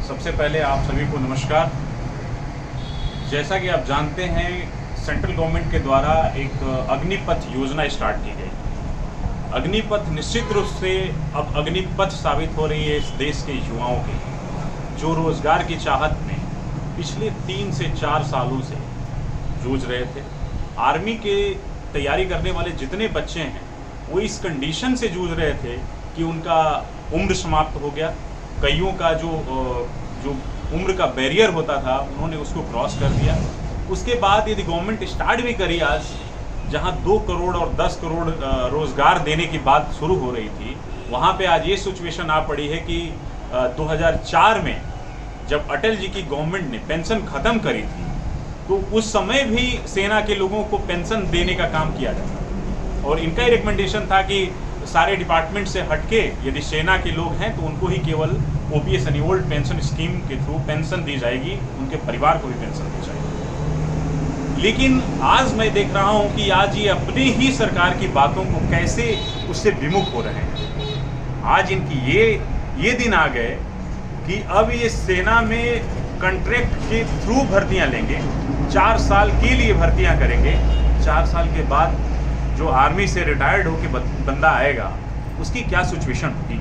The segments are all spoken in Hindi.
सबसे पहले आप सभी को नमस्कार। जैसा कि आप जानते हैं, सेंट्रल गवर्नमेंट के द्वारा एक अग्निपथ योजना स्टार्ट की गई। अग्निपथ निश्चित रूप से अब अग्निपथ साबित हो रही है इस देश के युवाओं के लिए, जो रोजगार की चाहत में पिछले 3 से 4 सालों से जूझ रहे थे। आर्मी के तैयारी करने वाले जितने बच्चे हैं वो इस कंडीशन से जूझ रहे थे कि उनका उम्र समाप्त हो गया। कईयों का जो उम्र का बैरियर होता था उन्होंने उसको क्रॉस कर दिया। उसके बाद यदि गवर्नमेंट स्टार्ट भी करी आज, जहां 2 करोड़ और 10 करोड़ रोजगार देने की बात शुरू हो रही थी, वहां पे आज ये सिचुएशन आ पड़ी है कि 2004 में जब अटल जी की गवर्नमेंट ने पेंशन खत्म करी थी तो उस समय भी सेना के लोगों को पेंशन देने का काम किया जाता और इनका ही रिकमेंडेशन था कि सारे डिपार्टमेंट से हटके यदि सेना के लोग हैं तो उनको ही केवल ओपीएस यानी ओल्ड पेंशन स्कीम के थ्रू पेंशन दी जाएगी, उनके परिवार को भी पेंशन दी जाएगी। लेकिन आज मैं देख रहा हूं कि आज ये अपनी ही सरकार की बातों को कैसे उससे विमुख हो रहे हैं। आज इनकी ये दिन आ गए कि अब ये सेना में कॉन्ट्रैक्ट के थ्रू भर्तियां लेंगे, 4 साल के लिए भर्तियां करेंगे। 4 साल के बाद जो आर्मी से रिटायर्ड होकर बंदा आएगा उसकी क्या सिचुएशन होगी।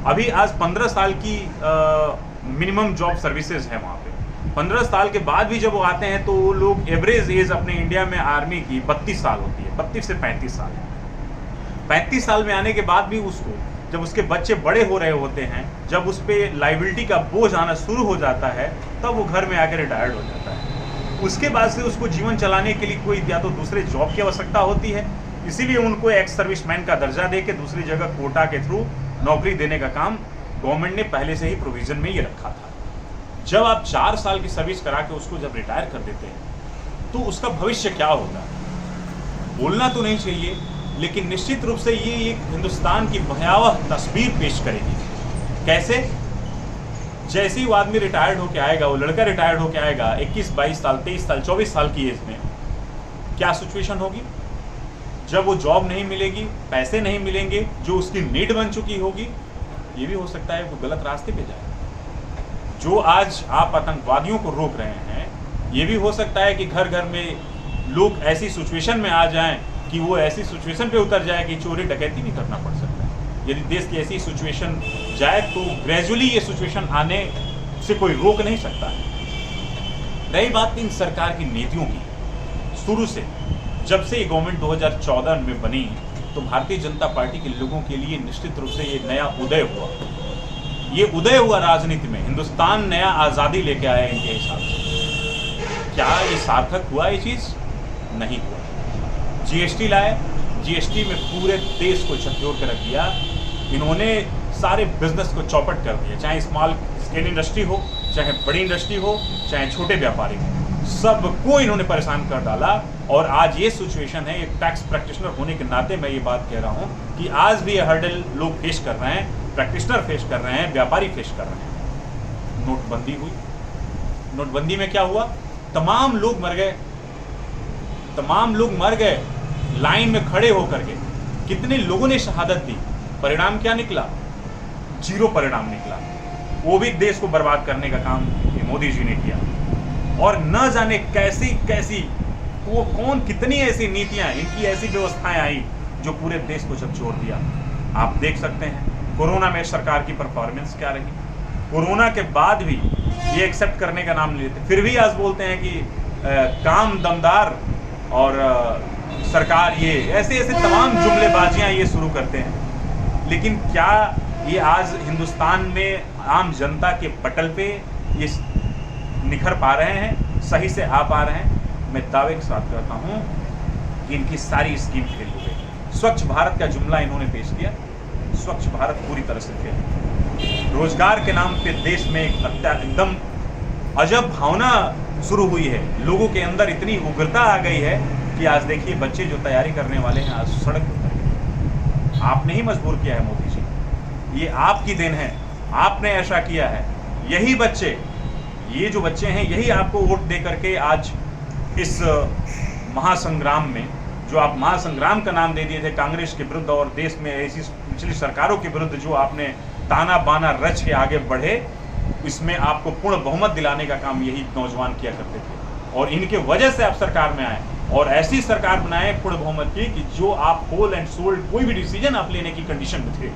अभी आज 15 साल की मिनिमम जॉब सर्विसेज है वहाँ पे। 15 साल के बाद भी जब वो आते हैं तो वो लोग एवरेज एज अपने इंडिया में आर्मी की 32 साल होती है, 32 से 35 साल। 35 साल में आने के बाद भी उसको जब उसके बच्चे बड़े हो रहे होते हैं, जब उस पर लाइबिलिटी का बोझ आना शुरू हो जाता है, तब वो घर में आकर रिटायर्ड हो जाता है। उसके बाद से उसको जीवन चलाने के लिए कोई या तो दूसरे जॉब की आवश्यकता होती है, इसीलिए उनको एक्स सर्विसमैन का दर्जा दे के दूसरी जगह कोटा के थ्रू नौकरी देने का काम गवर्नमेंट ने पहले से ही प्रोविजन में ये रखा था। जब आप 4 साल की सर्विस करा के उसको जब रिटायर कर देते हैं तो उसका भविष्य क्या होगा, बोलना तो नहीं चाहिए, लेकिन निश्चित रूप से ये एक हिंदुस्तान की भयावह तस्वीर पेश करेगी। कैसे? जैसे ही वो आदमी रिटायर्ड होकर आएगा, वो लड़का रिटायर्ड होकर आएगा 21, 22 साल, 23 साल, 24 साल की एज में, क्या सिचुएशन होगी? जब वो जॉब नहीं मिलेगी, पैसे नहीं मिलेंगे, जो उसकी नीड बन चुकी होगी, ये भी हो सकता है वो गलत रास्ते पे जाए। जो आज आप आतंकवादियों को रोक रहे हैं, ये भी हो सकता है कि घर घर में लोग ऐसी सिचुएशन में आ जाएं कि वो ऐसी सिचुएशन पे उतर जाए कि चोरी डकैती भी करना पड़ सकता है। यदि देश की ऐसी सिचुएशन जाए तो ग्रेजुअली ये सिचुएशन आने से कोई रोक नहीं सकता है। रही बात इन सरकार की नीतियों की, शुरू से जब से ये गवर्नमेंट 2014 में बनी तो भारतीय जनता पार्टी के लोगों के लिए निश्चित रूप से ये नया उदय हुआ। ये उदय हुआ राजनीति में, हिंदुस्तान नया आज़ादी लेके आया इनके हिसाब से। क्या ये सार्थक हुआ? ये चीज़ नहीं हुआ। जीएसटी लाए, जीएसटी में पूरे देश को झकझोर कर रख दिया। इन्होंने सारे बिजनेस को चौपट कर दिया, चाहे स्मॉल स्केल इंडस्ट्री हो, चाहे बड़ी इंडस्ट्री हो, चाहे छोटे व्यापारी हो, सबको इन्होंने परेशान कर डाला। और आज ये सिचुएशन है, एक टैक्स प्रैक्टिशनर होने के नाते मैं ये बात कह रहा हूँ कि आज भी ये हर्डल लोग फेस कर रहे हैं, प्रैक्टिशनर फेस कर रहे हैं, व्यापारी फेस कर रहे हैं। नोटबंदी हुई, नोटबंदी में क्या हुआ? तमाम लोग मर गए, तमाम लोग मर गए लाइन में खड़े होकर के। कितने लोगों ने शहादत दी, परिणाम क्या निकला? 0 परिणाम निकला। वो भी देश को बर्बाद करने का काम मोदी जी ने किया। और न जाने कैसी कैसी वो कौन कितनी ऐसी नीतियां, इनकी ऐसी व्यवस्थाएं आई जो पूरे देश को झकझोर दिया। आप देख सकते हैं कोरोना में सरकार की परफॉर्मेंस क्या रही। कोरोना के बाद भी ये एक्सेप्ट करने का नाम नहीं लेते, फिर भी आज बोलते हैं कि काम दमदार और सरकार, ये ऐसे ऐसे तमाम जुमलेबाजियां ये शुरू करते हैं। लेकिन क्या ये आज हिंदुस्तान में आम जनता के पटल पे ये निखर पा रहे हैं, सही से आ पा रहे हैं? मैं दावे के साथ कहता हूं कि इनकी सारी स्कीम फेल हो गई। स्वच्छ भारत का जुमला इन्होंने पेश किया, स्वच्छ भारत पूरी तरह से फेल। रोजगार के नाम पे देश में एकदम अजब भावना शुरू हुई है, लोगों के अंदर इतनी उग्रता आ गई है कि आज देखिए बच्चे जो तैयारी करने वाले हैं आज सड़क पर उतर गए। आपने ही मजबूर किया है मोदी जी, ये आपकी देन है, आपने ऐसा किया है। यही बच्चे, ये जो बच्चे हैं, यही आपको वोट दे करके आज इस महासंग्राम में, जो आप महासंग्राम का नाम दे दिए थे कांग्रेस के विरुद्ध और देश में ऐसी पिछली सरकारों के विरुद्ध जो आपने ताना बाना रच के आगे बढ़े, इसमें आपको पूर्ण बहुमत दिलाने का काम यही नौजवान किया करते थे और इनके वजह से आप सरकार में आए और ऐसी सरकार बनाए पूर्ण बहुमत की कि जो आप होल एंड सोल्ड कोई भी डिसीजन आप लेने की कंडीशन में थे।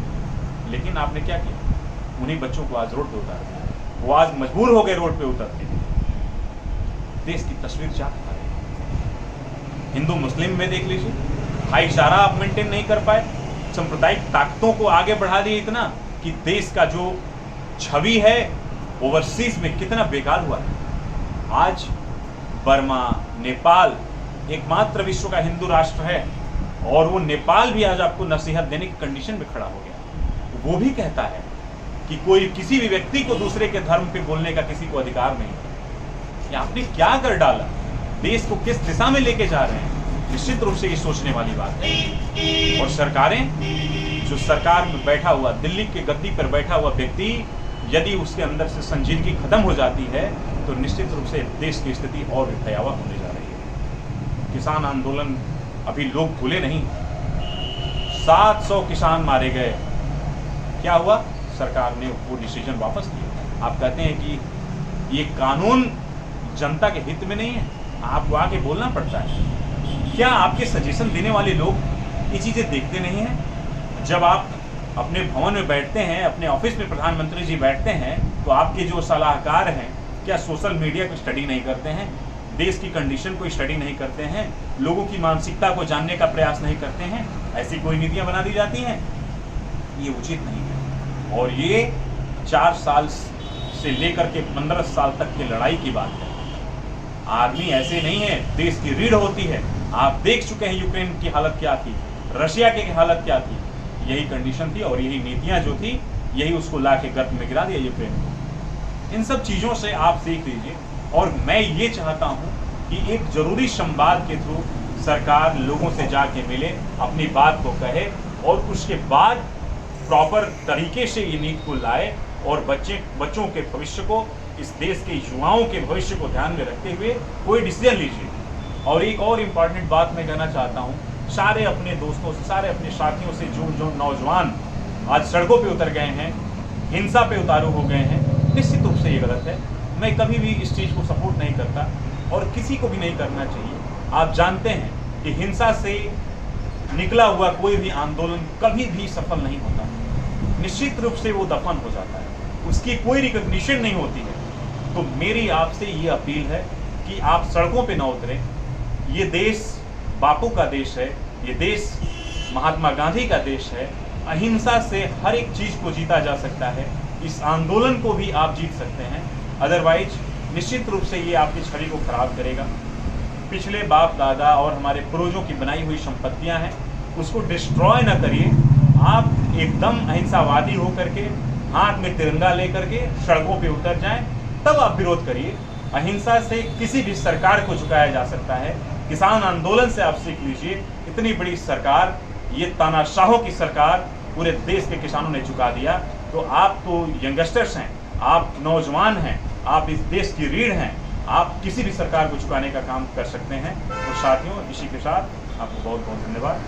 लेकिन आपने क्या किया? उन्हीं बच्चों को आज रोड पे उतार दिया, वो आज मजबूर हो गए रोड पे उतर के। देश की तस्वीर क्या बता रही है? हिंदू मुस्लिम में देख लीजिए, भाईचारा आप मेंटेन नहीं कर पाए, सांप्रदायिक ताकतों को आगे बढ़ा दिए इतना कि देश का जो छवि है ओवरसीज में कितना बेकार हुआ है। आज बर्मा, नेपाल एकमात्र विश्व का हिंदू राष्ट्र है और वो नेपाल भी आज आपको नसीहत देने की कंडीशन में खड़ा हो गया। वो भी कहता है कि कोई किसी भी व्यक्ति को दूसरे के धर्म पे बोलने का किसी को अधिकार नहीं है। आपने क्या कर डाला? देश को किस दिशा में लेके जा रहे हैं? निश्चित रूप से ये सोचने वाली बात है। और सरकारें, जो सरकार में बैठा हुआ, दिल्ली के गद्दी पर बैठा हुआ व्यक्ति यदि उसके अंदर से संजीदगी खत्म हो जाती है तो निश्चित रूप से देश की स्थिति और भी भयावह होने जा रही है। किसान आंदोलन अभी लोग भूले नहीं, 700 किसान मारे गए। क्या हुआ? सरकार ने वो डिसीजन वापस लिया। आप कहते हैं कि ये कानून जनता के हित में नहीं है, आपको आके बोलना पड़ता है। क्या आपके सजेशन देने वाले लोग ये चीज़ें देखते नहीं हैं? जब आप अपने भवन में बैठते हैं, अपने ऑफिस में प्रधानमंत्री जी बैठते हैं, तो आपके जो सलाहकार हैं क्या सोशल मीडिया को स्टडी नहीं करते हैं? देश की कंडीशन को स्टडी नहीं करते हैं? लोगों की मानसिकता को जानने का प्रयास नहीं करते हैं? ऐसी कोई नीतियां बना दी जाती हैं? ये उचित नहीं है। और ये 4 साल से लेकर के 15 साल तक की लड़ाई की बात है। आर्मी ऐसे नहीं है, देश की रीढ़ होती है। आप देख चुके हैं यूक्रेन की हालत क्या थी, रशिया की हालत क्या थी। यही कंडीशन थी और यही नीतियां जो थी, यही उसको ला के गर्त में गिरा दिया यूक्रेन को। इन सब चीज़ों से आप सीख लीजिए। और मैं ये चाहता हूँ कि एक जरूरी संवाद के थ्रू सरकार लोगों से जाके मिले, अपनी बात को कहे और उसके बाद प्रॉपर तरीके से ये नीति को लाए और बच्चों के भविष्य को, इस देश के युवाओं के भविष्य को ध्यान में रखते हुए कोई डिसीजन लीजिए। और एक और इम्पॉर्टेंट बात मैं कहना चाहता हूँ, सारे अपने दोस्तों से, सारे अपने साथियों से, जो नौजवान आज सड़कों पे उतर गए हैं, हिंसा पे उतारू हो गए हैं, निश्चित रूप से ये गलत है। मैं कभी भी इस चीज़ को सपोर्ट नहीं करता और किसी को भी नहीं करना चाहिए। आप जानते हैं कि हिंसा से निकला हुआ कोई भी आंदोलन कभी भी सफल नहीं होता, निश्चित रूप से वो दफन हो जाता है, उसकी कोई रिकॉग्निशन नहीं होती है। तो मेरी आपसे ये अपील है कि आप सड़कों पे न उतरें। ये देश बापू का देश है, ये देश महात्मा गांधी का देश है। अहिंसा से हर एक चीज़ को जीता जा सकता है, इस आंदोलन को भी आप जीत सकते हैं। अदरवाइज निश्चित रूप से ये आपकी छवि को खराब करेगा। पिछले बाप दादा और हमारे पूर्वजों की बनाई हुई संपत्तियां हैं, उसको डिस्ट्रॉय न करिए। आप एकदम अहिंसावादी होकर के, हाथ में तिरंगा लेकर के सड़कों पे उतर जाएं, तब आप विरोध करिए। अहिंसा से किसी भी सरकार को झुकाया जा सकता है। किसान आंदोलन से आप सीख लीजिए, इतनी बड़ी सरकार, ये तानाशाहों की सरकार पूरे देश के किसानों ने झुका दिया। तो आप तो यंगस्टर्स हैं, आप नौजवान हैं, आप इस देश की रीढ़ हैं, आप किसी भी सरकार को झुकाने का काम कर सकते हैं। तो साथियों, इसी के साथ आपको बहुत बहुत धन्यवाद।